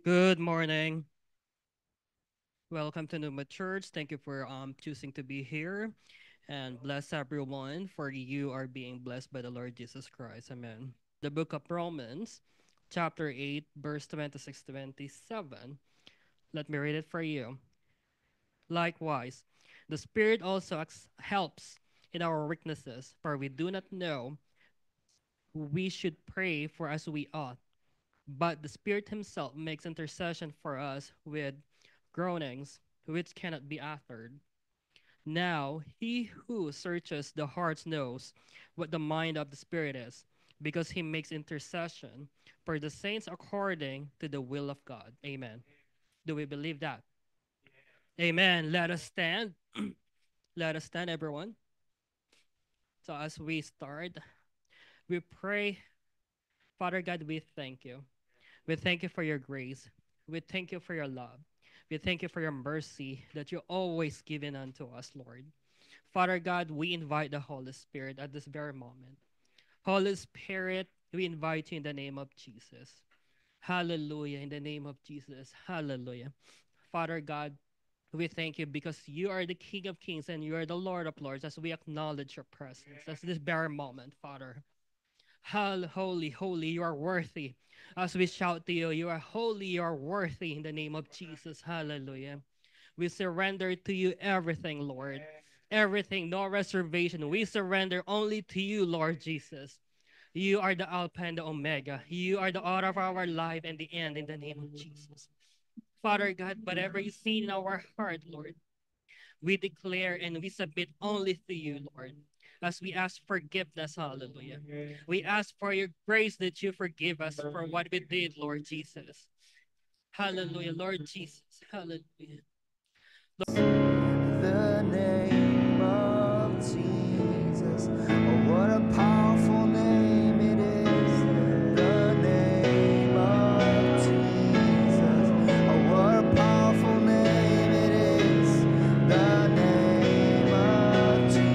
Good morning. Welcome to Numa Church. Thank you for choosing to be here, and bless everyone for you are being blessed by the Lord Jesus Christ. Amen. The book of Romans, chapter 8, verse 26 to 27. Let me read it for you. Likewise, the Spirit also helps in our weaknesses, for we do not know we should pray for as we ought. But the Spirit Himself makes intercession for us with groanings which cannot be uttered. Now, He who searches the hearts knows what the mind of the Spirit is, because He makes intercession for the saints according to the will of God. Amen. Do we believe that? Amen. Let us stand. Let us stand, everyone. So, as we start, we pray, Father God, we thank you. We thank you for your grace. We thank you for your love. We thank you for your mercy that you always given unto us, Lord. Father God, we invite the Holy Spirit at this very moment. Holy Spirit, we invite you in the name of Jesus. Hallelujah. In the name of Jesus. Hallelujah. Father God, we thank you because you are the King of Kings and you are the Lord of Lords as we acknowledge your presence at this very moment, Father. Holy, holy, you are worthy. As we shout to you, you are holy, you are worthy in the name of Jesus. Hallelujah. We surrender to you everything, Lord. Everything, no reservation. We surrender only to you, Lord Jesus. You are the Alpha and the Omega. You are the author of our life and the end in the name of Jesus. Father God, whatever you see in our heart, Lord, we declare and we submit only to you, Lord. As we ask forgiveness, hallelujah. We ask for your grace that you forgive us for what we did, Lord Jesus. Hallelujah, Lord Jesus. Hallelujah. The name of Jesus. Oh, what a powerful name it is. The name of Jesus. Oh, what a powerful name it is. The name of Jesus.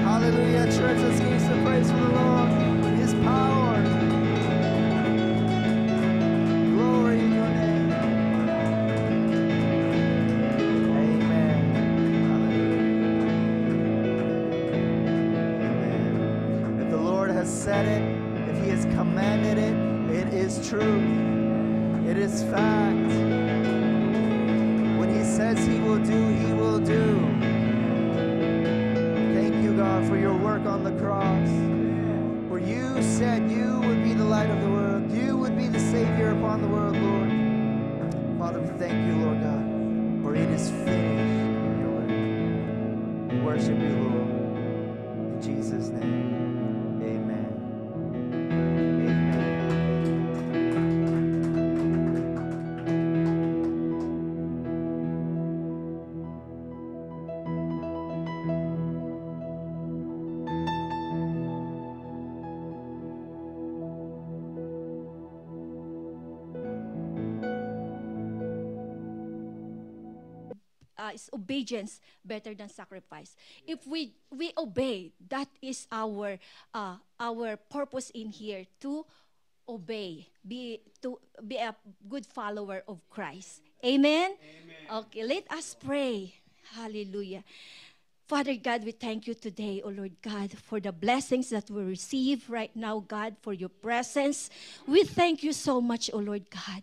Hallelujah, church. Let's give some praise for the Lord. His power. Glory in your name. Amen. Amen. If the Lord has said it, if He has commanded it, it is true. It is fact. What He says He will do, He will do. Thank you, God, for your work on the cross. For you said you would be the light of the world. You would be the Savior upon the world, Lord. Father, we thank you, Lord God, for it is finished in your word. We worship you, Lord. In Jesus' name, amen. Is obedience better than sacrifice. If we obey, that is our purpose in here, to obey, be a good follower of Christ. Amen. Okay, let us pray. Hallelujah. Father God, we thank you today, O Lord God, for the blessings that we receive right now, God, for your presence. We thank you so much, O Lord God,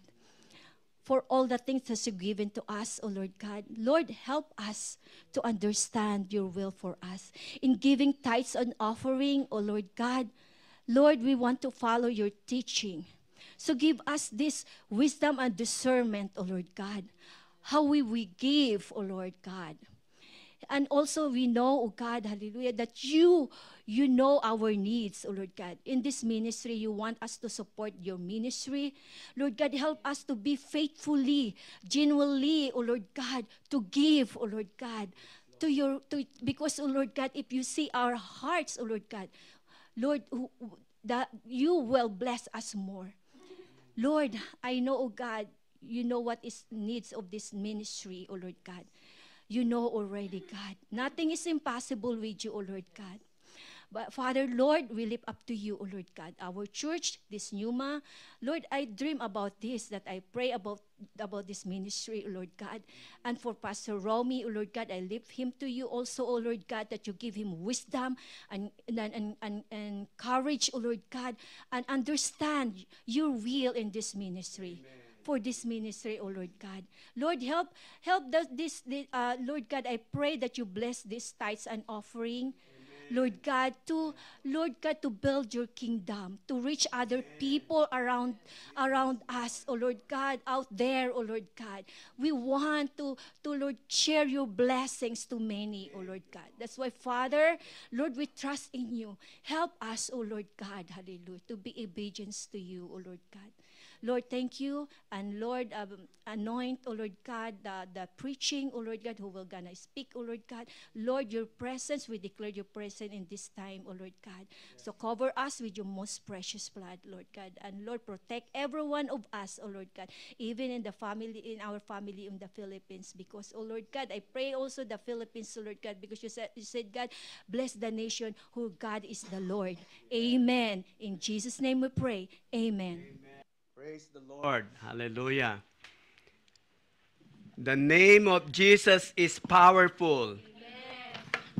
for all the things that you've given to us, O Lord God. Lord, help us to understand your will for us. In giving tithes and offering, O Lord God, Lord, we want to follow your teaching. So give us this wisdom and discernment, O Lord God, how we give, O Lord God. And also we know, oh God, hallelujah, that you know our needs, oh Lord God. In this ministry, you want us to support your ministry. Lord God, help us to be faithfully, genuinely, oh Lord God, to give, oh Lord God, because, oh Lord God, if you see our hearts, oh Lord God, Lord, that you will bless us more. Lord, I know, oh God, you know what is needs of this ministry, oh Lord God. You know already, God. Nothing is impossible with you, O Lord God. But Father, Lord, we lift up to you, O Lord God, our church, this Numa. Lord, I dream about this, that I pray about this ministry, O Lord God. And for Pastor Romy, O Lord God, I lift him to you also, O Lord God, that you give him wisdom and courage, O Lord God, and understand your will in this ministry. Amen. For this ministry, O Lord God. Lord, help Lord God, I pray that you bless these tithes and offering. Lord God, to build your kingdom, to reach other people around us, oh Lord God, out there, oh Lord God. We want to Lord, share your blessings to many, oh Lord God. That's why, Father, Lord, we trust in you. Help us, oh Lord God, hallelujah, to be obedience to you, oh Lord God. Lord, thank you. And Lord, anoint, oh Lord God, the preaching, oh Lord God, who will gonna speak, oh Lord God. Lord, your presence, we declare your presence in this time, oh Lord God. Yes. So cover us with your most precious blood, Lord God. And Lord, protect every one of us, oh Lord God, even in our family in the Philippines. Because, oh Lord God, I pray also the Philippines, oh Lord God, because you said, God, bless the nation who God is the Lord. Amen. In Jesus' name we pray. Amen. Amen. Praise the Lord. Hallelujah. The name of Jesus is powerful. Amen.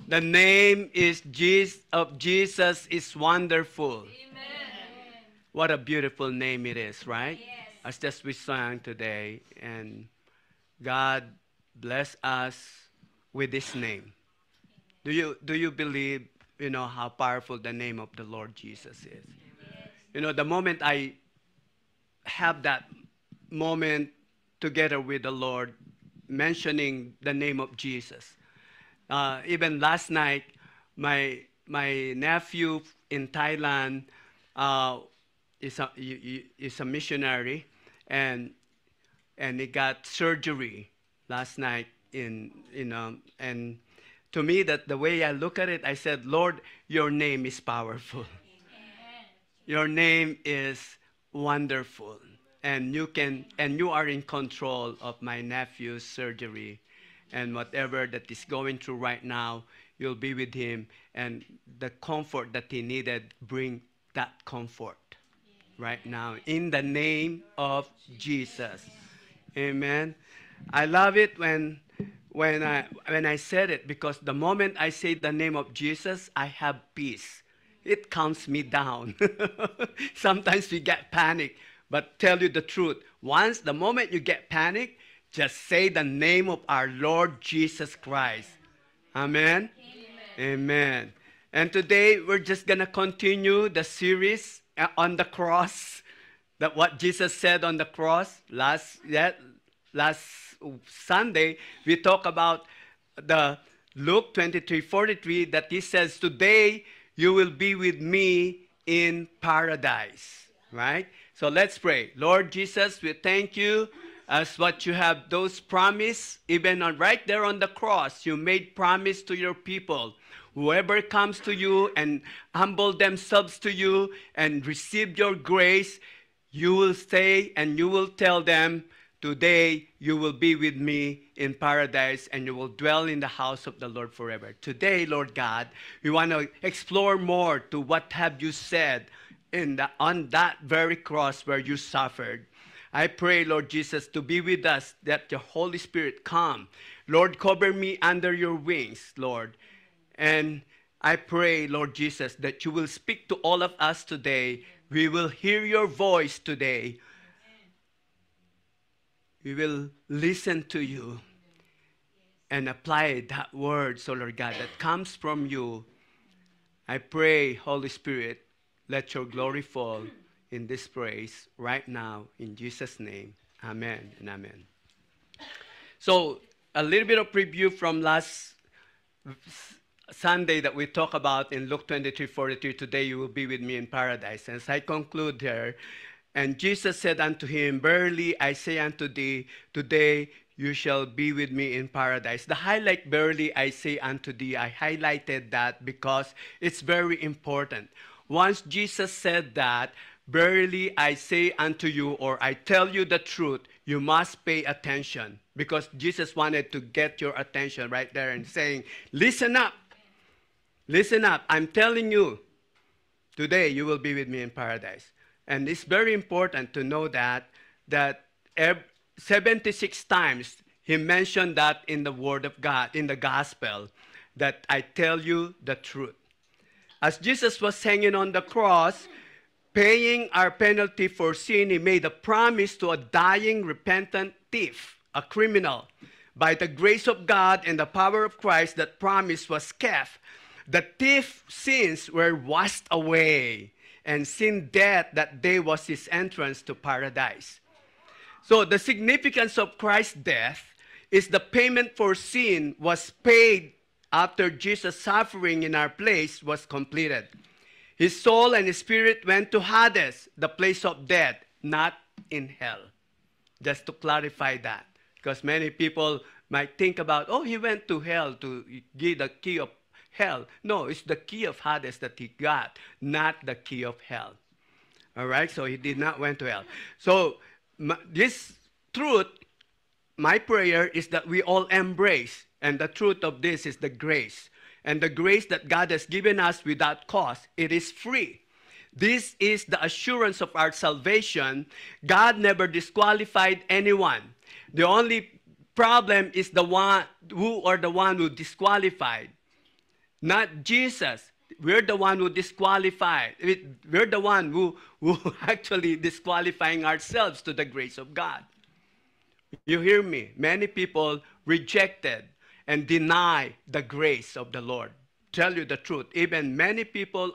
The name of Jesus is wonderful. Amen. What a beautiful name it is, right? Yes. As just we sang today. And God bless us with this name. Do you believe, how powerful the name of the Lord Jesus is? Yes. The moment I have that moment together with the Lord, mentioning the name of Jesus. Even last night, my nephew in Thailand is a missionary, and he got surgery last night. And to me, that the way I look at it, I said, Lord, your name is powerful. Amen. Your name is wonderful, and you are in control of my nephew's surgery, and whatever that is going through right now, you'll be with him, and the comfort that he needed, bring that comfort right now in the name of Jesus. Amen. I love it when I said it, because the moment I say the name of Jesus, I have peace. It calms me down. Sometimes we get panic, but tell you the truth. The moment you get panic, just say the name of our Lord Jesus Christ. Amen? Amen. Amen. And today we're just going to continue the series on the cross, that what Jesus said on the cross. Last Sunday, we talked about the Luke 23:43, that he says, today you will be with me in paradise, right? So let's pray. Lord Jesus, we thank you as what you have those promise, even right there on the cross, you made promise to your people. Whoever comes to you and humble themselves to you and receive your grace, you will stay and you will tell them, today you will be with me in paradise and you will dwell in the house of the Lord forever. Today, Lord God, we want to explore more to what have you said on that very cross where you suffered. I pray, Lord Jesus, to be with us, that the Holy Spirit come. Lord, cover me under your wings, Lord. And I pray, Lord Jesus, that you will speak to all of us today. We will hear your voice today. We will listen to you and apply that word, so Lord God, that comes from you. I pray, Holy Spirit, let your glory fall in this praise right now, in Jesus' name. Amen and amen. So, a little bit of preview from last Sunday that we talked about in Luke 23:43. Today you will be with me in paradise. As I conclude here, and Jesus said unto him, verily I say unto thee, today you shall be with me in paradise. The highlight, verily I say unto thee, I highlighted that because it's very important. Once Jesus said that, verily I say unto you, or I tell you the truth, you must pay attention. Because Jesus wanted to get your attention right there and saying, listen up. Listen up. I'm telling you, today you will be with me in paradise. And it's very important to know that 76 times he mentioned that in the Word of God, in the Gospel, that I tell you the truth. As Jesus was hanging on the cross, paying our penalty for sin, he made a promise to a dying, repentant thief, a criminal. By the grace of God and the power of Christ, that promise was kept. The thief's sins were washed away, and sin death that day was his entrance to paradise. So the significance of Christ's death is the payment for sin was paid after Jesus' suffering in our place was completed. His soul and his spirit went to Hades, the place of death, not in hell. Just to clarify that. Because many people might think about, oh, he went to hell to give the key of hell. No, it's the key of Hades that he got, not the key of hell. All right? So he did not went to hell. So this truth, my prayer is that we all embrace. And the truth of this is the grace. And the grace that God has given us without cost, it is free. This is the assurance of our salvation. God never disqualified anyone. The only problem is the one who disqualified. Not Jesus. We're the one who disqualified. We're the one who actually disqualifying ourselves to the grace of God. You hear me? Many people rejected and deny the grace of the Lord. Tell you the truth. Even many people,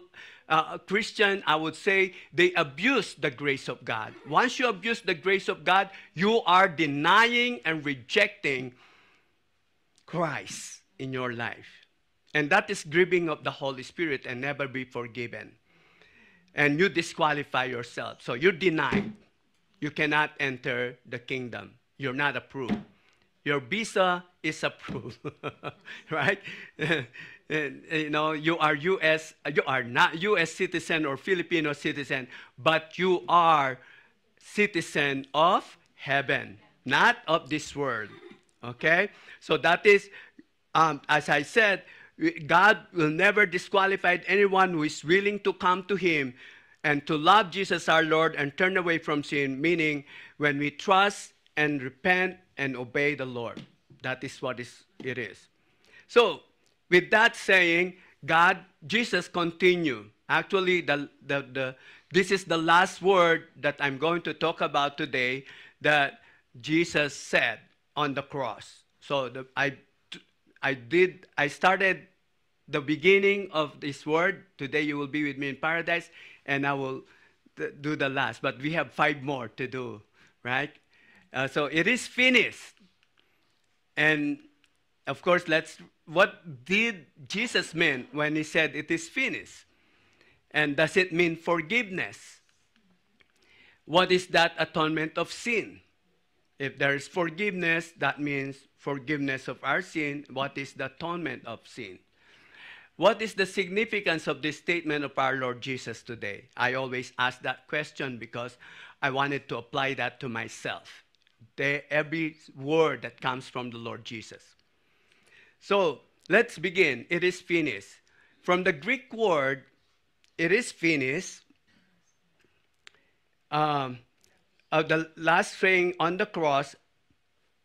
Christian, I would say, they abuse the grace of God. Once you abuse the grace of God, you are denying and rejecting Christ in your life. And that is grieving of the Holy Spirit and never be forgiven. And you disqualify yourself. So you're denied. You cannot enter the kingdom. You're not approved. Your visa is approved, right? And, you know, you are not U.S. citizen or Filipino citizen, but you are citizen of heaven, not of this world, okay? So that is, as I said, God will never disqualify anyone who is willing to come to him and to love Jesus our Lord and turn away from sin, meaning when we trust and repent and obey the Lord. That is what it is. So, with that saying, Jesus continued. Actually, this is the last word that I'm going to talk about today that Jesus said on the cross. So, I started the beginning of this word. Today you will be with me in paradise, and I will do the last. But we have 5 more to do, right? So it is finished. And of course, what did Jesus mean when he said it is finished? And does it mean forgiveness? What is that atonement of sin? If there is forgiveness, that means forgiveness of our sin. What is the atonement of sin? What is the significance of this statement of our Lord Jesus today? I always ask that question because I wanted to apply that to myself. Every word that comes from the Lord Jesus. So let's begin. It is finished. From the Greek word, it is finished. The last thing on the cross,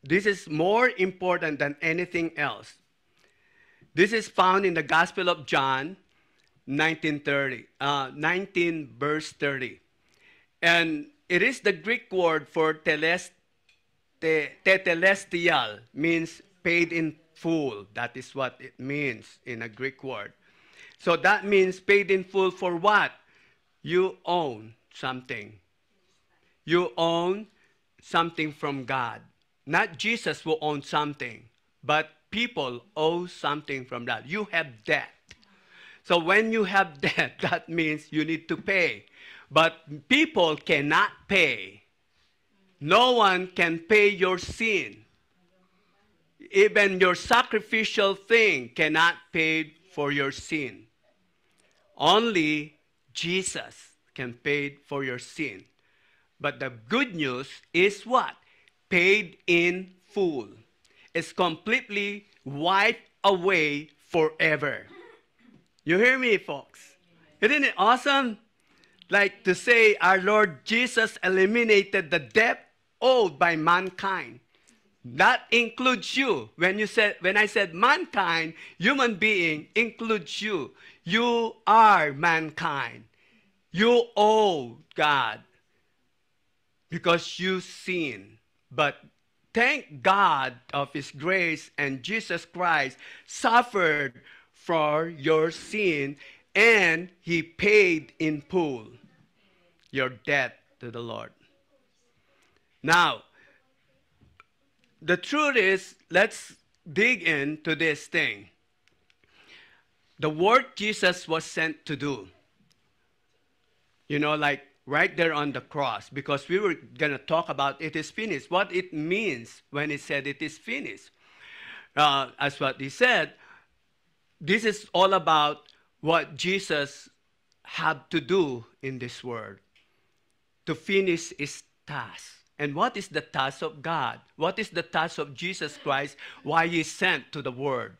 this is more important than anything else. This is found in the Gospel of John, 19 verse 30. And it is the Greek word for tetelestial, means paid in full. That is what it means in a Greek word. So that means paid in full for what? You own something. You own something from God. Not Jesus who owns something, but people owe something from that. You have debt. So when you have debt, that means you need to pay. But people cannot pay. No one can pay your sin. Even your sacrificial thing cannot pay for your sin. Only Jesus can pay for your sin. But the good news is what? Paid in full. It's completely wiped away forever. You hear me, folks? Isn't it awesome? Like to say our Lord Jesus eliminated the debt owed by mankind. That includes you. When I said mankind, human being includes you. You are mankind. You owe God because you sin. But thank God of His grace, and Jesus Christ suffered for your sin, and He paid in full your debt to the Lord. Now, the truth is, let's dig into this thing. The work Jesus was sent to do, like right there on the cross, because we were going to talk about it is finished, what it means when it said it is finished. As what he said, this is all about what Jesus had to do in this world to finish his task. And what is the task of God? What is the task of Jesus Christ? Why he sent to the world?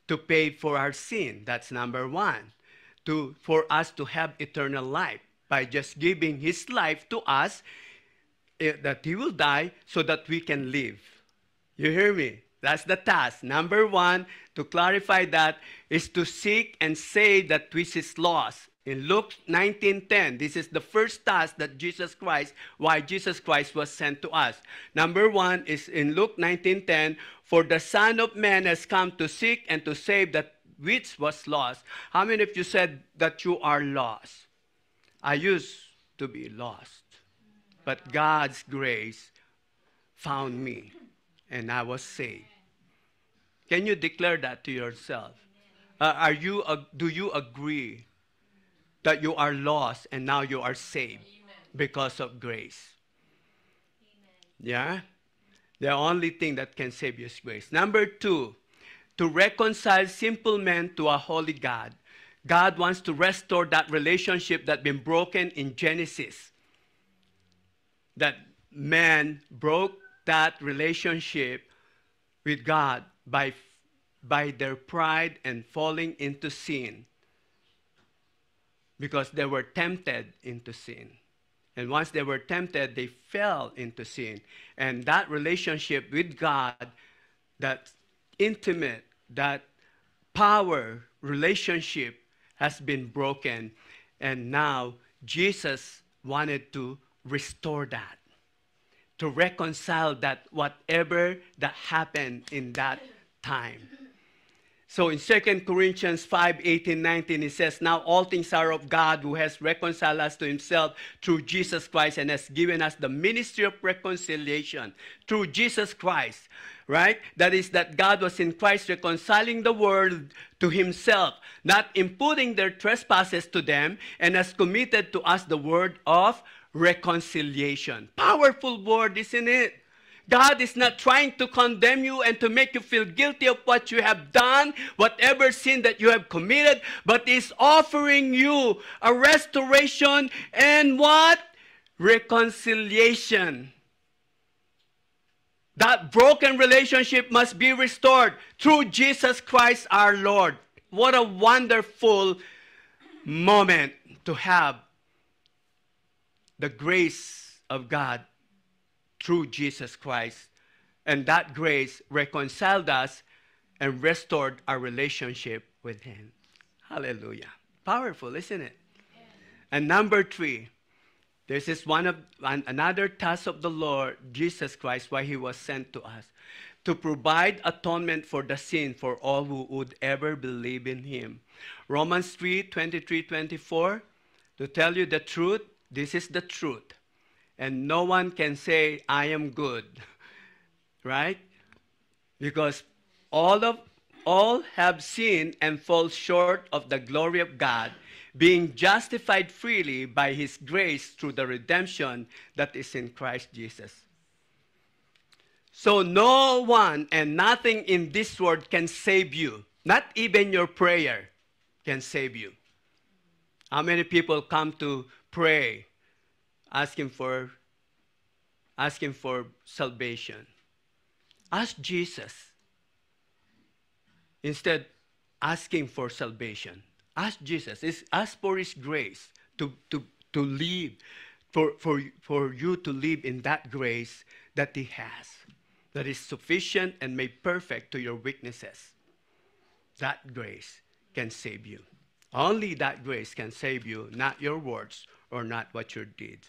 To pay for our sin. That's number one. For us to have eternal life by just giving his life to us, that he will die so that we can live. You hear me? That's the task. Number one, to clarify that, is to seek and save that which is lost. In Luke 19:10, this is the first task that why Jesus Christ was sent to us. Number one is in Luke 19:10, for the Son of Man has come to seek and to save that which was lost. How many of you said that you are lost? I used to be lost, but God's grace found me, and I was saved. Can you declare that to yourself? Do you agree that you are lost and now you are saved because of grace? Yeah? The only thing that can save you is grace. Number two, to reconcile simple men to a holy God. God wants to restore that relationship that had been broken in Genesis. That man broke that relationship with God by their pride and falling into sin, because they were tempted into sin. And once they were tempted, they fell into sin. And that relationship with God, that intimate, that power relationship has been broken. And now Jesus wanted to restore that, to reconcile that whatever that happened in that time. So in 2 Corinthians 5:18-19, it says, now all things are of God, who has reconciled us to himself through Jesus Christ and has given us the ministry of reconciliation through Jesus Christ, right? That is, that God was in Christ reconciling the world to himself, not imputing their trespasses to them, and has committed to us the word of reconciliation. Powerful word, isn't it? God is not trying to condemn you and to make you feel guilty of what you have done, whatever sin that you have committed, but is offering you a restoration and what? Reconciliation. That broken relationship must be restored through Jesus Christ our Lord. What a wonderful moment to have the grace of God through Jesus Christ. And that grace reconciled us and restored our relationship with him. Hallelujah. Powerful, isn't it? Yeah. And number three, this is another task of the Lord Jesus Christ, why he was sent to us, to provide atonement for the sin for all who would ever believe in him. Romans 3:23-24, to tell you the truth, this is the truth. And no one can say, I am good, right? Because all have sinned and fall short of the glory of God, being justified freely by his grace through the redemption that is in Christ Jesus. So no one and nothing in this world can save you. Not even your prayer can save you. How many people come to pray asking for salvation? Ask Jesus. Instead, asking for salvation. Ask Jesus. Ask for His grace to live, for you to live in that grace that He has, that is sufficient and made perfect to your weaknesses. That grace can save you. Only that grace can save you, not your words or not what you did.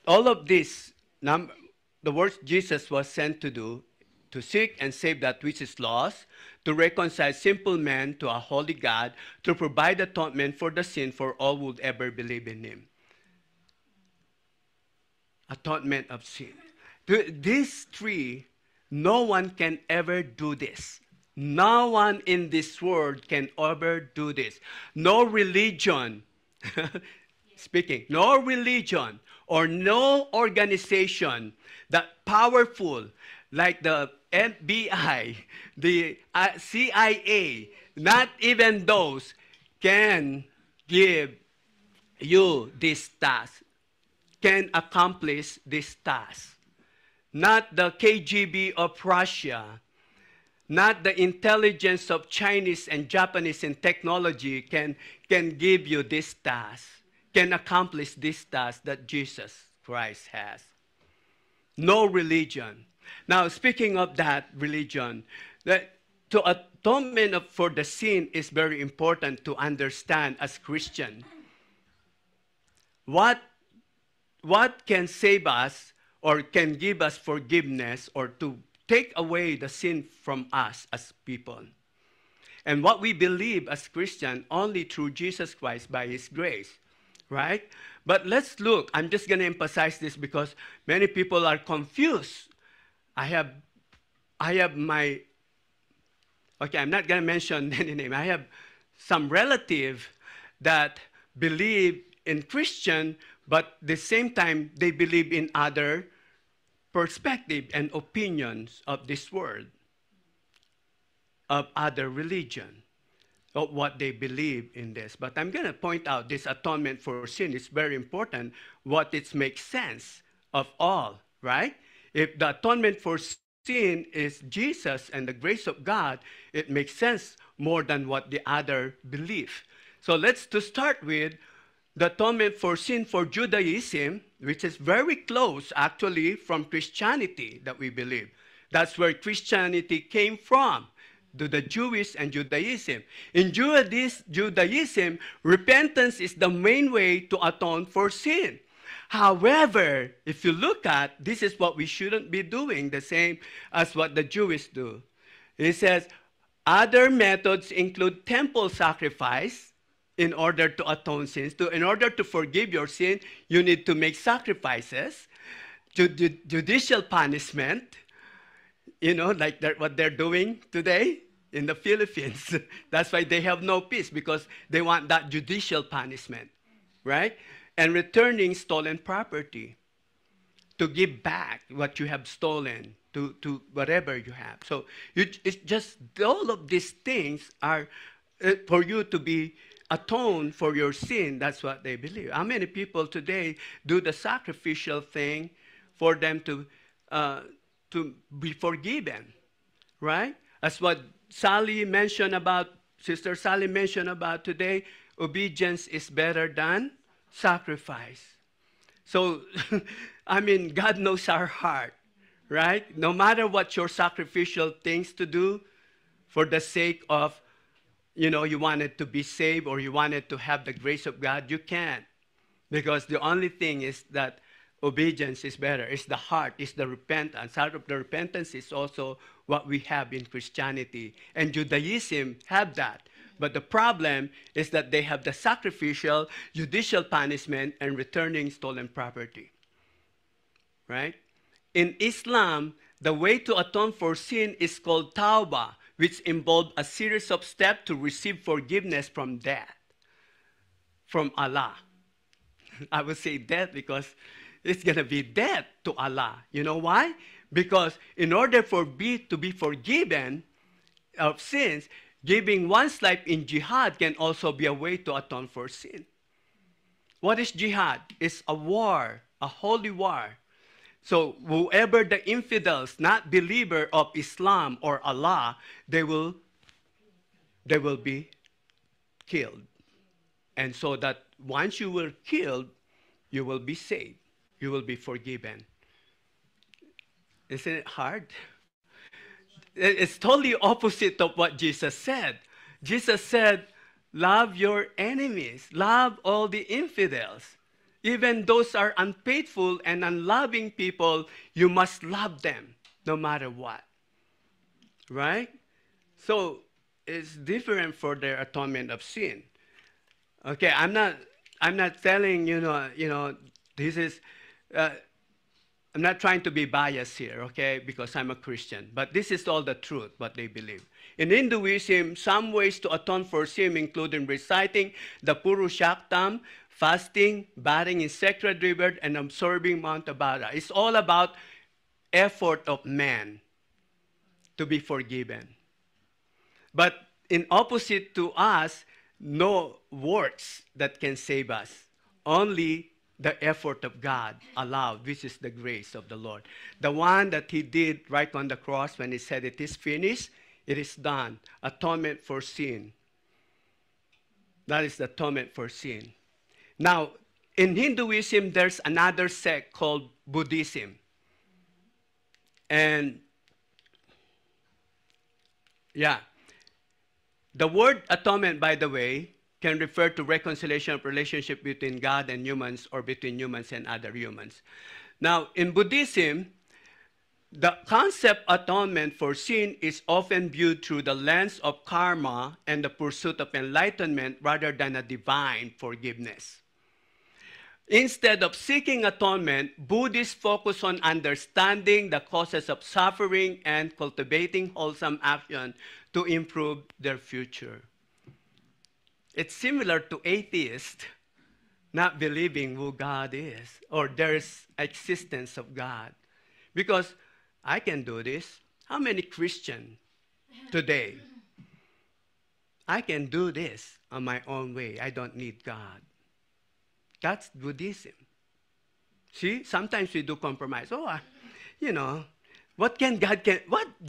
All of this, the works Jesus was sent to do, to seek and save that which is lost, to reconcile simple men to a holy God, to provide atonement for the sin for all who would ever believe in Him. Atonement of sin. These three, no one can ever do this. No one in this world can ever do this. No religion, no religion or no organization that powerful like the FBI, the CIA, not even those can give you this task, can accomplish this task. Not the KGB of Russia, not the intelligence of Chinese and Japanese in technology can give you this task, can accomplish this task that Jesus Christ has. No religion. Now, speaking of that religion, to atonement for the sin is very important to understand as Christian. What can save us or can give us forgiveness or to take away the sin from us as people? And what we believe as Christian only through Jesus Christ by His grace, right? But let's look. I'm just going to emphasize this because many people are confused. I have my, okay, I'm not going to mention any name. I have some relative that believe in Christian, but at the same time, they believe in other perspective and opinions of this world, of other religion, of what they believe in this. But I'm going to point out this atonement for sin is very important, what it makes sense of all, right? If the atonement for sin is Jesus and the grace of God, it makes sense more than what the other believe. So let's to start with the atonement for sin for Judaism, which is very close actually from Christianity that we believe. That's where Christianity came from, to the Jewish and Judaism. In Judaism, repentance is the main way to atone for sin. However, if you look at, this is what we shouldn't be doing, the same as what the Jewish do. It says, other methods include temple sacrifice in order to atone sins. In order to forgive your sin, you need to make sacrifices, judicial punishment, like what they're doing today in the Philippines. That's why they have no peace, because they want that judicial punishment, right? And returning stolen property, to give back what you have stolen to whatever you have. So it's just all of these things are for you to be atoned for your sin. That's what they believe. How many people today do the sacrificial thing for them to be forgiven, right? As what Sister Sally mentioned about today, obedience is better than sacrifice. So, God knows our heart, right? No matter what your sacrificial things to do for the sake of, you wanted to be saved or you wanted to have the grace of God, you can't. Because the only thing is that obedience is better. It's the heart, it's the repentance. Out of the repentance is also what we have in Christianity. And Judaism have that. But the problem is that they have the sacrificial, judicial punishment, and returning stolen property. Right? In Islam, the way to atone for sin is called tawbah, which involves a series of steps to receive forgiveness from death, from Allah. I would say death because it's going to be death to Allah. You know why? Because in order to be forgiven of sins, giving one's life in jihad can also be a way to atone for sin. What is jihad? It's a war, a holy war, So whoever the infidels, not believer of Islam or Allah, they will be killed. And so that once you were killed, you will be saved. You will be forgiven. Isn't it hard? It's totally opposite of what Jesus said. Jesus said, love your enemies. Love all the infidels. Even those are unfaithful and unloving people, you must love them no matter what. Right? So it's different for their atonement of sin. Okay, I'm not telling this is I'm not trying to be biased here, okay, because I'm a Christian, but this is all the truth, what they believe. In Hinduism, some ways to atone for sin include reciting the Purushottam, fasting, bathing in sacred river, and absorbing Mount Abara. It's all about effort of man to be forgiven. But in opposite to us, no works that can save us. Only the effort of God allowed, which is the grace of the Lord. The one that he did right on the cross when he said, it is finished, it is done. Atonement for sin. That is the atonement for sin. Now, in Hinduism, there's another sect called Buddhism. And, yeah. The word atonement, by the way, can refer to reconciliation of relationship between God and humans or between humans and other humans. Now, in Buddhism, the concept atonement for sin is often viewed through the lens of karma and the pursuit of enlightenment rather than a divine forgiveness. Instead of seeking atonement, Buddhists focus on understanding the causes of suffering and cultivating wholesome action to improve their future. It's similar to atheists not believing who God is or there's existence of God. Because I can do this. How many Christians today? I can do this on my own way. I don't need God. That's Buddhism. See, sometimes we do compromise. What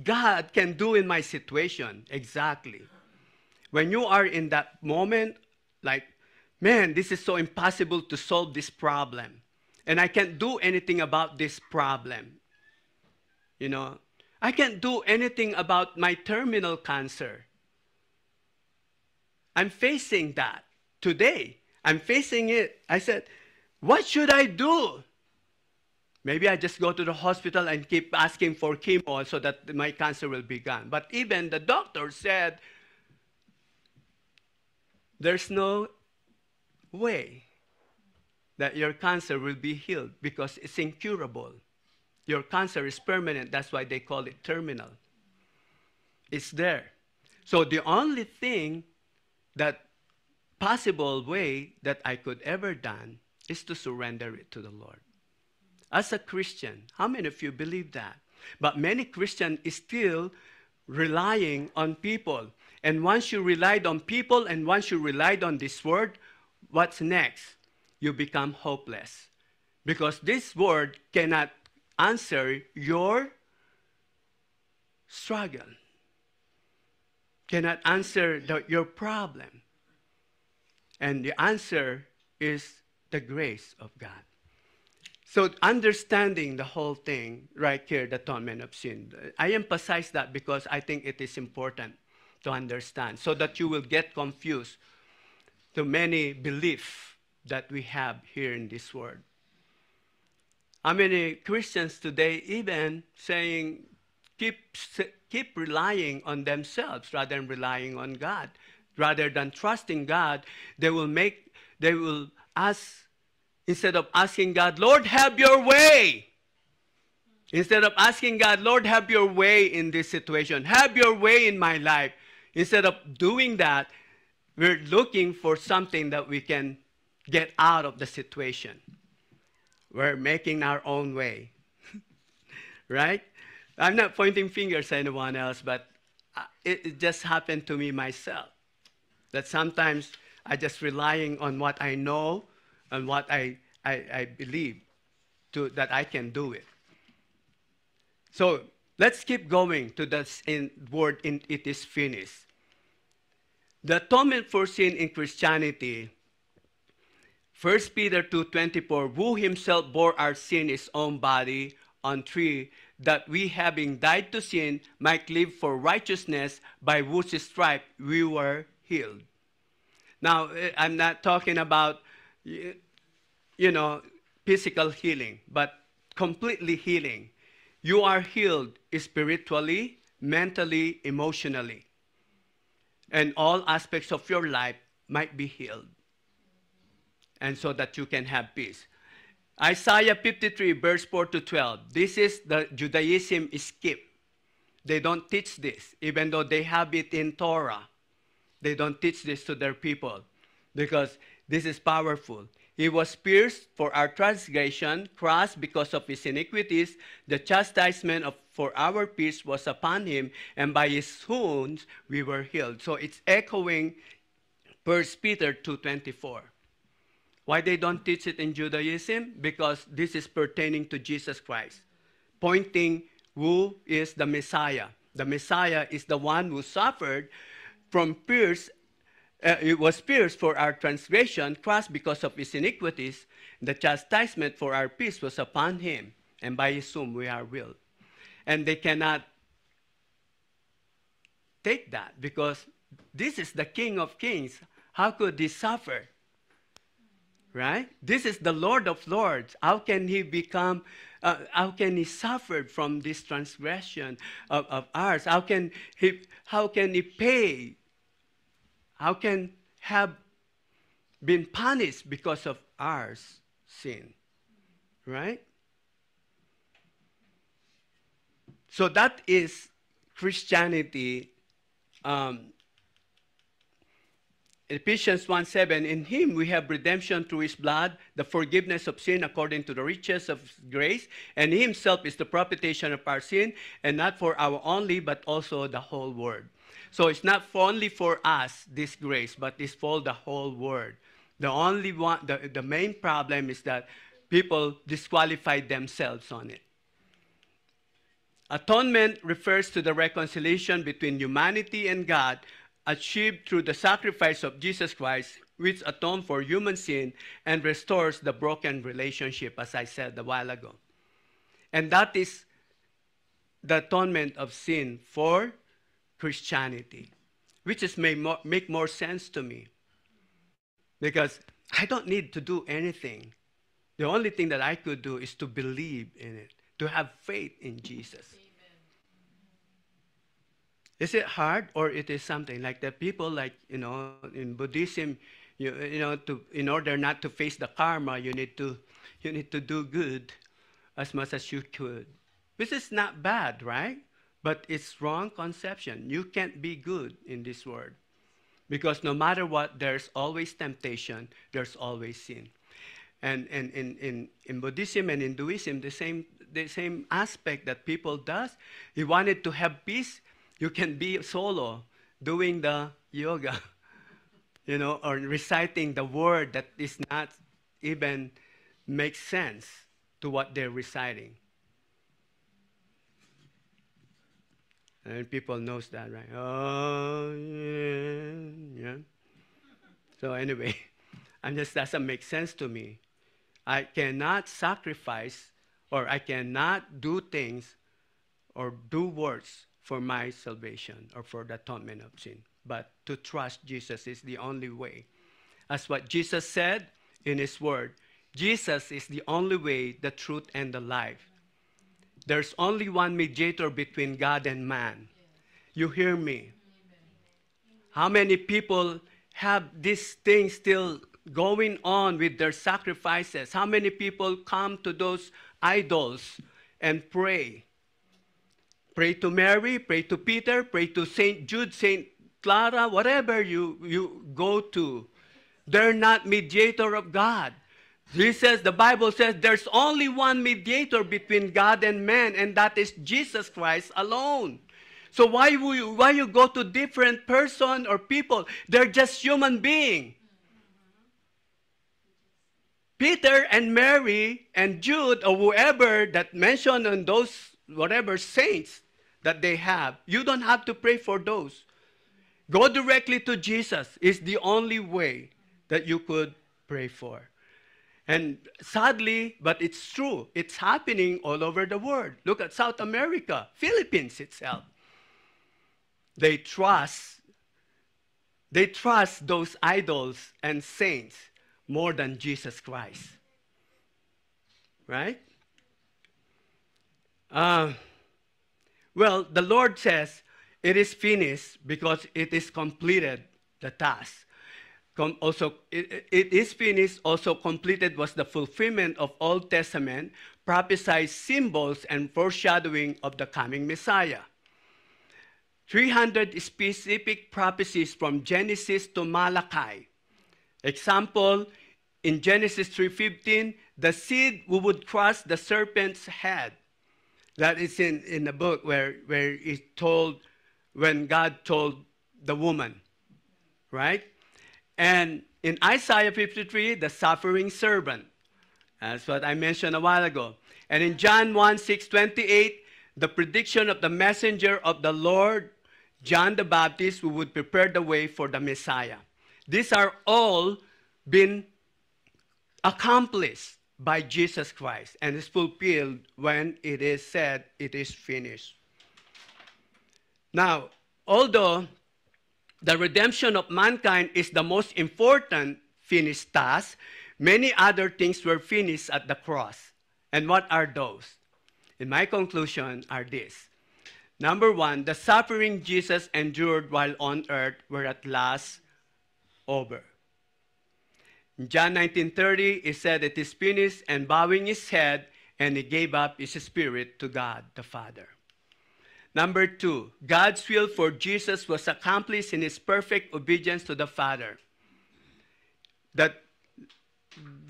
God can do in my situation? Exactly. When you are in that moment, like, man, this is so impossible to solve this problem. And I can't do anything about this problem. I can't do anything about my terminal cancer. I'm facing that today. I'm facing it. I said, what should I do? Maybe I just go to the hospital and keep asking for chemo so that my cancer will be gone. But even the doctor said, there's no way that your cancer will be healed because it's incurable. Your cancer is permanent. That's why they call it terminal. It's there. So the only thing that possible way that I could ever done is to surrender it to the Lord. As a Christian, how many of you believe that? But many Christians is still relying on people. And once you relied on people and once you relied on this word, what's next? You become hopeless. Because this word cannot answer your struggle, cannot answer your problem. And the answer is the grace of God. So understanding the whole thing right here, the atonement of sin. I emphasize that because I think it is important to understand so that you will get confused to many beliefs that we have here in this world. How many Christians today even saying keep relying on themselves rather than relying on God? Rather than trusting God, they will ask, instead of asking God, Lord, have your way. Instead of asking God, Lord, have your way in this situation. Have your way in my life. Instead of doing that, we're looking for something that we can get out of the situation. We're making our own way. Right? I'm not pointing fingers at anyone else, but it just happened to me myself. That sometimes I just relying on what I know and what I believe that I can do it. So let's keep going to the word, it is finished. The atonement for sin in Christianity, 1 Peter 2:24, who himself bore our sin in his own body on tree, that we having died to sin might live for righteousness, by whose stripe we were healed. Now, I'm not talking about, physical healing, but completely healing. You are healed spiritually, mentally, emotionally. And all aspects of your life might be healed. And so that you can have peace. Isaiah 53, verse 4 to 12. This is the Judaism skip. They don't teach this, even though they have it in Torah. They don't teach this to their people because this is powerful. He was pierced for our transgression, crushed because of his iniquities. The chastisement for our peace was upon him, and by his wounds we were healed. So it's echoing 1 Peter 2:24. Why they don't teach it in Judaism? Because this is pertaining to Jesus Christ, pointing who is the Messiah. The Messiah is the one who suffered from pierced. It was pierced for our transgression, crushed because of his iniquities. The chastisement for our peace was upon him, and by his whom we are healed. And they cannot take that because this is the King of Kings. How could he suffer? Right? This is the Lord of Lords. How can he suffer from this transgression of ours? How can he pay? How can have been punished because of our sin? Right? So that is Christianity. Ephesians 1:7, in him we have redemption through his blood, the forgiveness of sin according to the riches of his grace, and he himself is the propitiation of our sin, and not for our only, but also the whole world. So it's not only for us, this grace, but it's for the whole world. The main problem is that people disqualify themselves on it. Atonement refers to the reconciliation between humanity and God, achieved through the sacrifice of Jesus Christ, which atoned for human sin and restores the broken relationship, as I said a while ago. And that is the atonement of sin for Christianity, which is make more sense to me. Because I don't need to do anything. The only thing that I could do is to believe in it, to have faith in Jesus. Is it hard, or it is something like the people, in Buddhism, in order not to face the karma, you need to do good as much as you could. This is not bad, right? But it's wrong conception. You can't be good in this world, because no matter what, there's always temptation. There's always sin, and in Buddhism and Hinduism, the same aspect that people does. You wanted to have peace. You can be solo doing the yoga, or reciting the word that is not even makes sense to what they're reciting. And people knows that, right? Oh, yeah. So anyway, doesn't make sense to me. I cannot sacrifice, or I cannot do things or do works for my salvation or for the atonement of sin. But to trust Jesus is the only way. As what Jesus said in his word, Jesus is the only way, the truth, and the life. There's only one mediator between God and man. You hear me? How many people have this thing still going on with their sacrifices? How many people come to those idols and pray? Pray to Mary, pray to Peter, pray to St. Jude, St. Clara, whatever you go to. They're not mediator of God. The Bible says there's only one mediator between God and man, and that is Jesus Christ alone. So why you go to different person or people? They're just human beings. Peter and Mary and Jude or whoever that mentioned in those whatever saints that they have. You don't have to pray for those. Go directly to Jesus is the only way that you could pray for. And sadly, but it's true, it's happening all over the world. Look at South America, Philippines itself. They trust those idols and saints more than Jesus Christ. Right? Well, the Lord says, it is finished because it is completed, the task. It is finished, also completed was the fulfillment of Old Testament, prophesied symbols and foreshadowing of the coming Messiah. 300 specific prophecies from Genesis to Malachi. Example, in Genesis 3:15, the seed who would crush the serpent's head. That is in the book where it's told, when God told the woman, right? And in Isaiah 53, the suffering servant. That's what I mentioned a while ago. And in John 1:6-28, the prediction of the messenger of the Lord, John the Baptist, who would prepare the way for the Messiah. These are all been accomplished by Jesus Christ and is fulfilled when it is said it is finished. Now, although the redemption of mankind is the most important finished task, many other things were finished at the cross. And what are those? In my conclusion are these. Number one, the suffering Jesus endured while on earth were at last over. In John 19:30, it said it is finished, and bowing his head, and he gave up his spirit to God the Father. Number two, God's will for Jesus was accomplished in his perfect obedience to the Father. That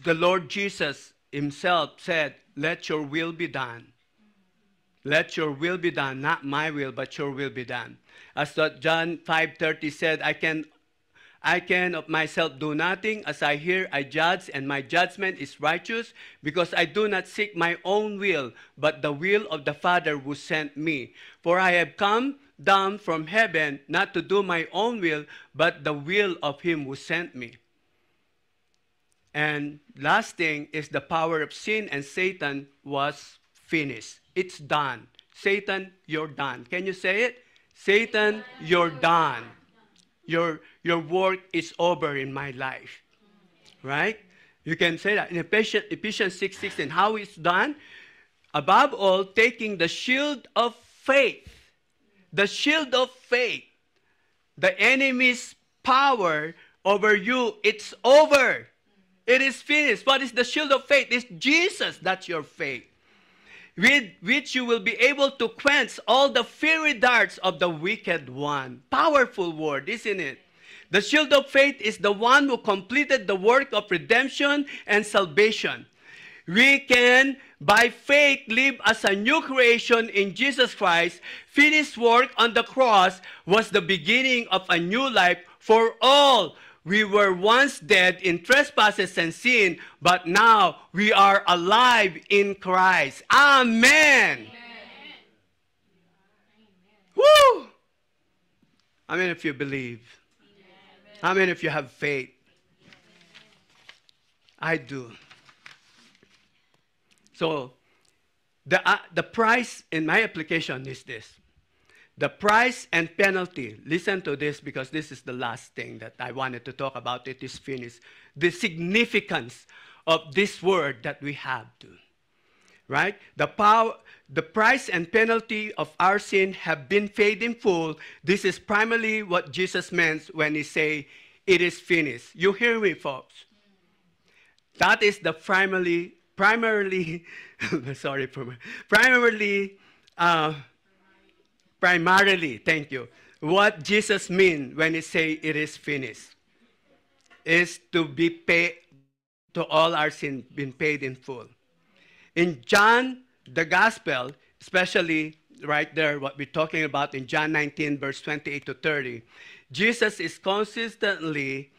the Lord Jesus himself said, let your will be done. Let your will be done, not my will, but your will be done. As John 5:30 said, I can of myself do nothing. As I hear, I judge, and my judgment is righteous, because I do not seek my own will, but the will of the Father who sent me. For I have come down from heaven, not to do my own will, but the will of him who sent me. And last thing is the power of sin and Satan was finished. It's done. Satan, you're done. Can you say it? Satan, you're done. Your work is over in my life. Right? You can say that. In Ephesians 6:16, how it's done? Above all, taking the shield of faith. The shield of faith. The enemy's power over you, it's over. It is finished. What is the shield of faith? It's Jesus. That's your faith. With which you will be able to quench all the fiery darts of the wicked one. Powerful word, isn't it? The shield of faith is the one who completed the work of redemption and salvation. We can, by faith, live as a new creation in Jesus Christ. Finished work on the cross was the beginning of a new life for all. We were once dead in trespasses and sin, but now we are alive in Christ. Amen. Amen. Woo! How many of you believe? Amen. How many of you have faith? I do. So, the price in my application is this. The price and penalty, listen to this because this is the last thing that I wanted to talk about. It is finished. The significance of this word that we have to, right? The price and penalty of our sin have been paid in full. This is primarily what Jesus meant when he say, it is finished. You hear me, folks? That is the primarily, thank you. What Jesus means when he say it is finished is to be paid, to all our sin been paid in full. In John, the gospel, especially right there, what we're talking about in John 19, verse 28 to 30, Jesus is consistently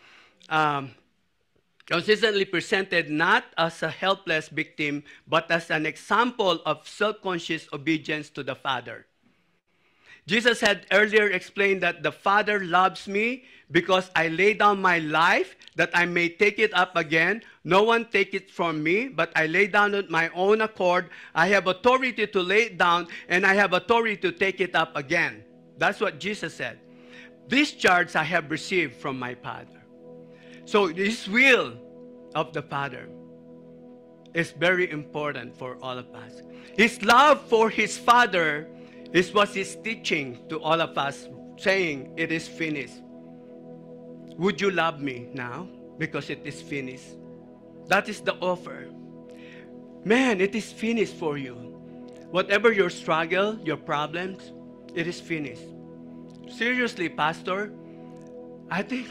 consistently presented not as a helpless victim, but as an example of self-conscious obedience to the Father. Jesus had earlier explained that the Father loves me because I lay down my life that I may take it up again. No one take it from me, but I lay down on my own accord. I have authority to lay it down, and I have authority to take it up again. That's what Jesus said. This charge I have received from my Father. So this will of the Father is very important for all of us. His love for his Father is what he's teaching to all of us, saying, it is finished. Would you love me now? Because it is finished. That is the offer. Man, it is finished for you. Whatever your struggle, your problems, it is finished. Seriously, Pastor, I think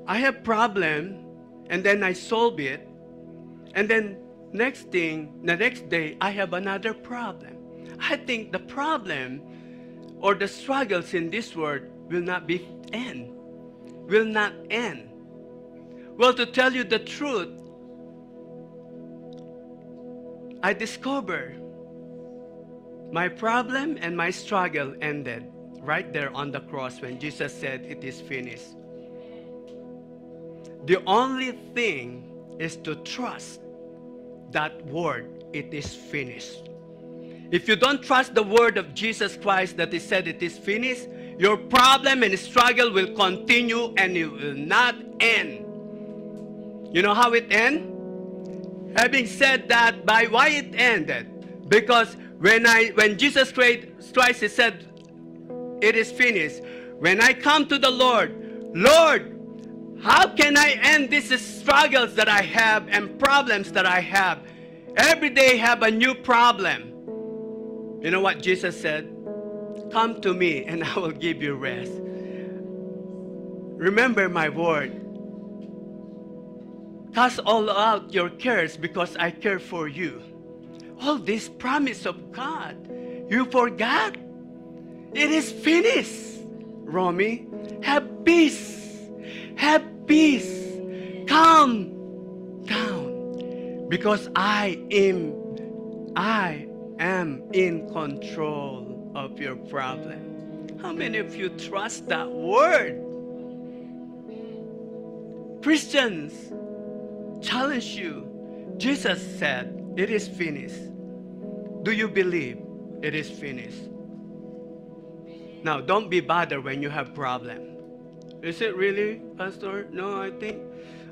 I have problem, and then I solve it, and then the next day, I have another problem. I think the problem or the struggles in this world will not end. Well, to tell you the truth, I discovered my problem and my struggle ended right there on the cross when Jesus said, it is finished. The only thing is to trust that word, it is finished. If you don't trust the word of Jesus Christ that he said it is finished, your problem and struggle will continue and it will not end. You know how it ended? Having said that, by why it ended? Because when Jesus Christ he said, it is finished. When I come to the Lord, Lord, how can I end these struggles that I have and problems that I have? Every day I have a new problem. You know what Jesus said? Come to me and I will give you rest. Remember my word. Cast all out your cares because I care for you. All this promise of God, you forgot. It is finished. Romy, have peace. Have peace. Calm down. Because I am in control of your problem. How many of you trust that word? Christians, challenge you. Jesus said, it is finished. Do you believe it is finished? Now, don't be bothered when you have problem. Is it really, Pastor? No, I think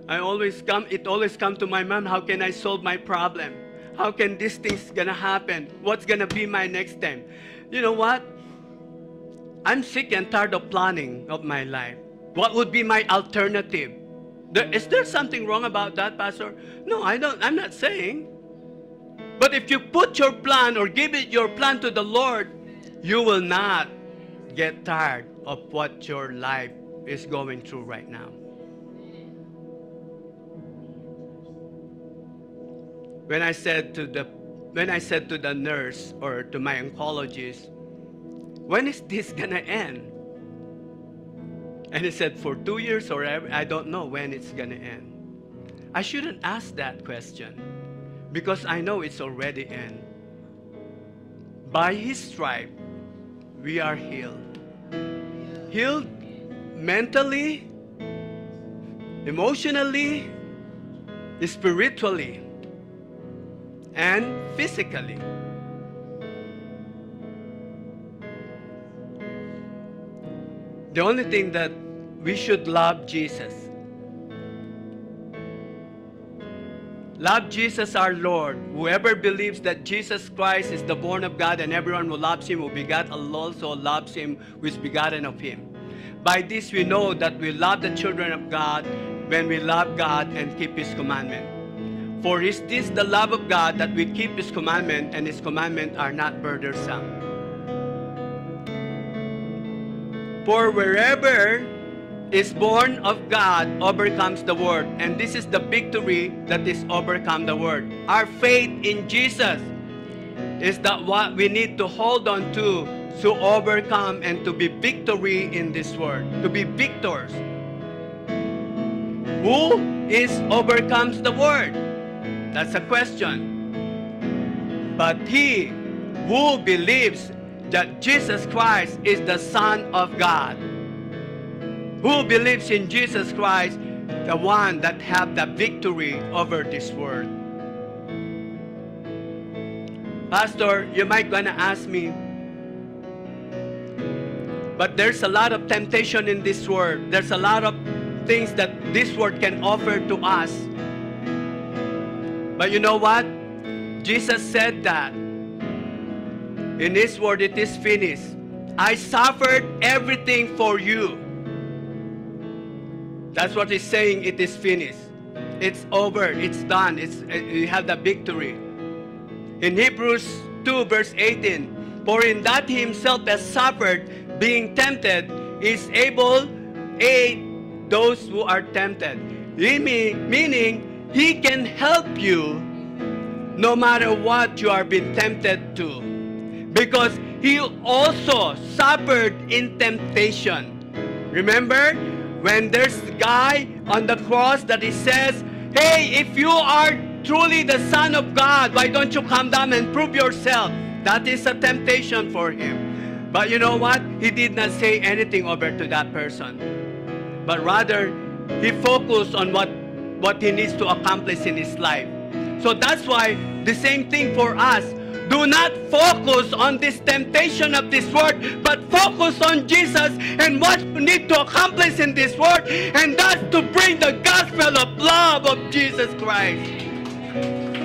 it always come to my mind, how can I solve my problem? How can these things gonna happen? What's gonna be my next time? You know what? I'm sick and tired of planning of my life. What would be my alternative? Is there something wrong about that, Pastor? No, I'm not saying. But if you put your plan or give it your plan to the Lord, you will not get tired of what your life is going through right now. When I said to the nurse or to my oncologist, when is this gonna end? And he said, for 2 years or ever, I don't know when it's gonna end. I shouldn't ask that question because I know it's already end. By his stripe, we are healed. Healed mentally, emotionally, spiritually, and physically. The only thing that we should love Jesus. Love Jesus our Lord. Whoever believes that Jesus Christ is the born of God and everyone who loves him who begat also loves him who is begotten of him. By this we know that we love the children of God when we love God and keep his commandment. For is this the love of God that we keep his commandment, and his commandments are not burdensome. For wherever is born of God overcomes the world. And this is the victory that is overcome the world. Our faith in Jesus is that what we need to hold on to overcome and to be victory in this world. To be victors. Who is overcomes the world? That's a question. But he who believes that Jesus Christ is the Son of God. Who believes in Jesus Christ, the one that have the victory over this world. Pastor, you might gonna ask me, but there's a lot of temptation in this world. There's a lot of things that this world can offer to us. But you know what? Jesus said that in His word, it is finished. I suffered everything for you. That's what He's saying. It is finished. It's over. It's done. You have the victory. In Hebrews 2 verse 18, for in that He Himself has suffered, being tempted, is able to aid those who are tempted. Meaning, He can help you no matter what you are being tempted to. Because He also suffered in temptation. Remember, when there's a guy on the cross that He says, hey, if you are truly the Son of God, why don't you come down and prove yourself? That is a temptation for Him. But you know what? He did not say anything over to that person. But rather, He focused on what He needs to accomplish in His life. So that's why the same thing for us. Do not focus on this temptation of this world, but focus on Jesus and what you need to accomplish in this world, and that's to bring the gospel of love of Jesus Christ.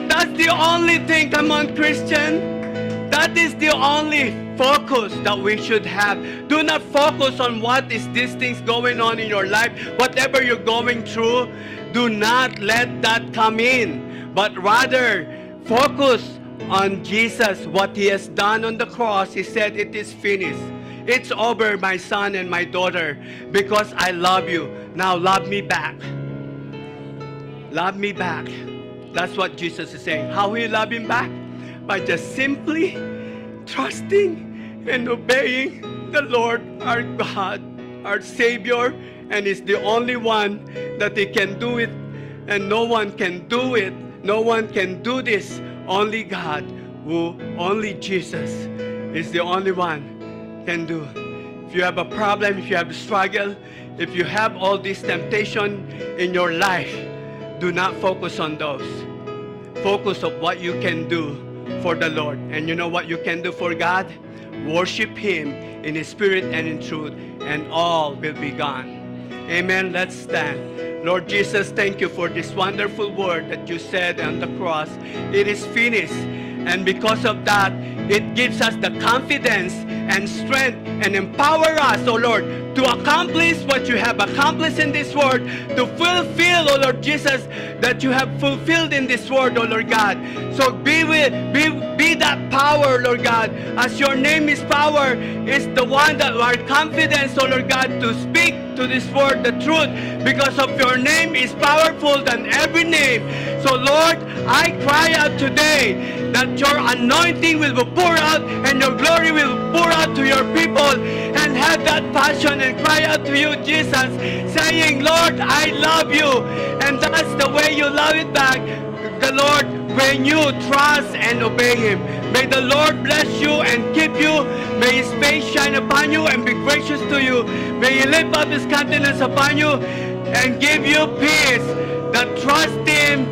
That's the only thing, come on, Christian. That is the only focus that we should have. Do not focus on what is these things going on in your life. Whatever you're going through, do not let that come in. But rather, focus on Jesus, what He has done on the cross. He said, it is finished. It's over, my son and my daughter, because I love you. Now love me back. Love me back. That's what Jesus is saying. How will you love Him back? By just simply trusting and obeying the Lord our God, our Savior, and He's the only one that He can do it, and no one can do it. No one can do this. Only God, only Jesus is the only one can do. If you have a problem, if you have a struggle, if you have all this temptation in your life, do not focus on those. Focus on what you can do for the Lord. And you know what you can do for God? Worship Him in His spirit and in truth, and all will be gone. Amen. Let's stand. Lord Jesus, thank you for this wonderful word that you said on the cross. It is finished. And because of that, it gives us the confidence and strength and empower us, oh Lord, to accomplish what you have accomplished in this world, to fulfill, oh Lord Jesus, that you have fulfilled in this world, oh Lord God. So be that power, Lord God, as your name is power, is the one that our confidence, oh Lord God, to speak to this word the truth, because of your name is powerful than every name. So Lord, I cry out today that your anointing will be poured out and your glory will pour out to your people, and have that passion and cry out to you, Jesus, saying, Lord, I love you. And that's the way you love it back, the Lord, when you trust and obey Him. May the Lord bless you and keep you. May His face shine upon you and be gracious to you. May He lift up His countenance upon you and give you peace, that trust Him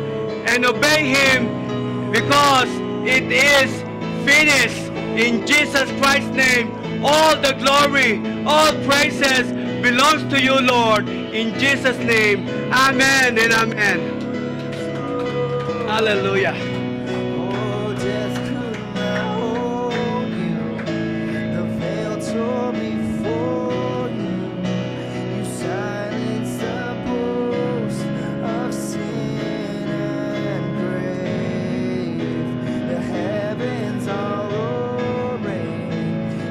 and obey Him, because it is finished. In Jesus Christ's name, all the glory, all praises belongs to you, Lord. In Jesus' name, amen and amen. Hallelujah. Oh, death could not hold you. The veil tore before you. You silenced the boast of sin and grave. The heavens are roaring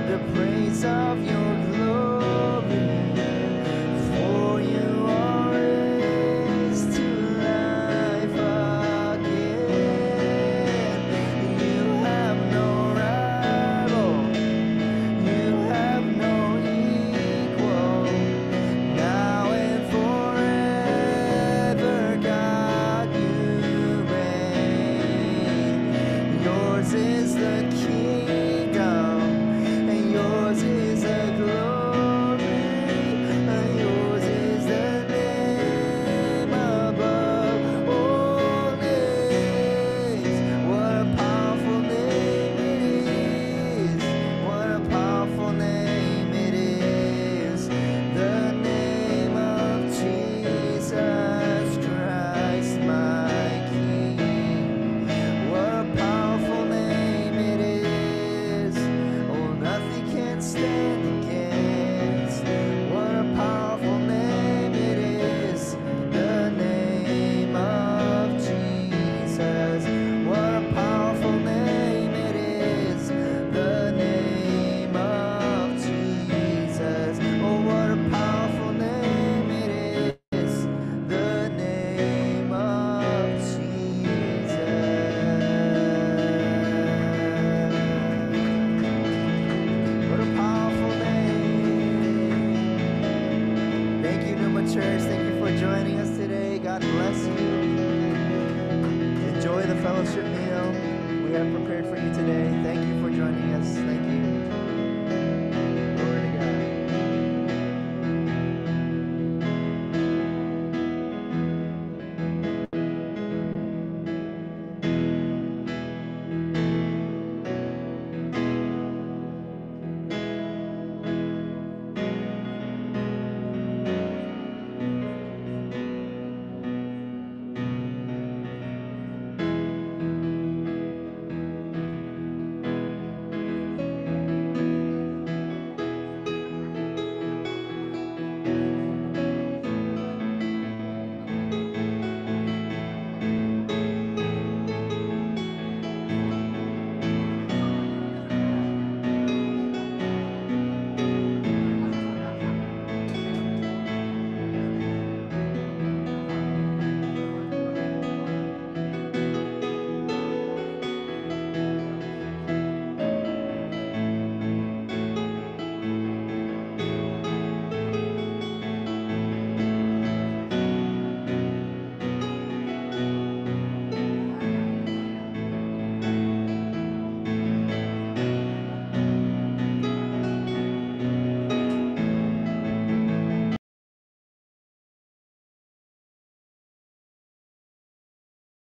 the praise of your glory. For you are raised to life again. bless your name.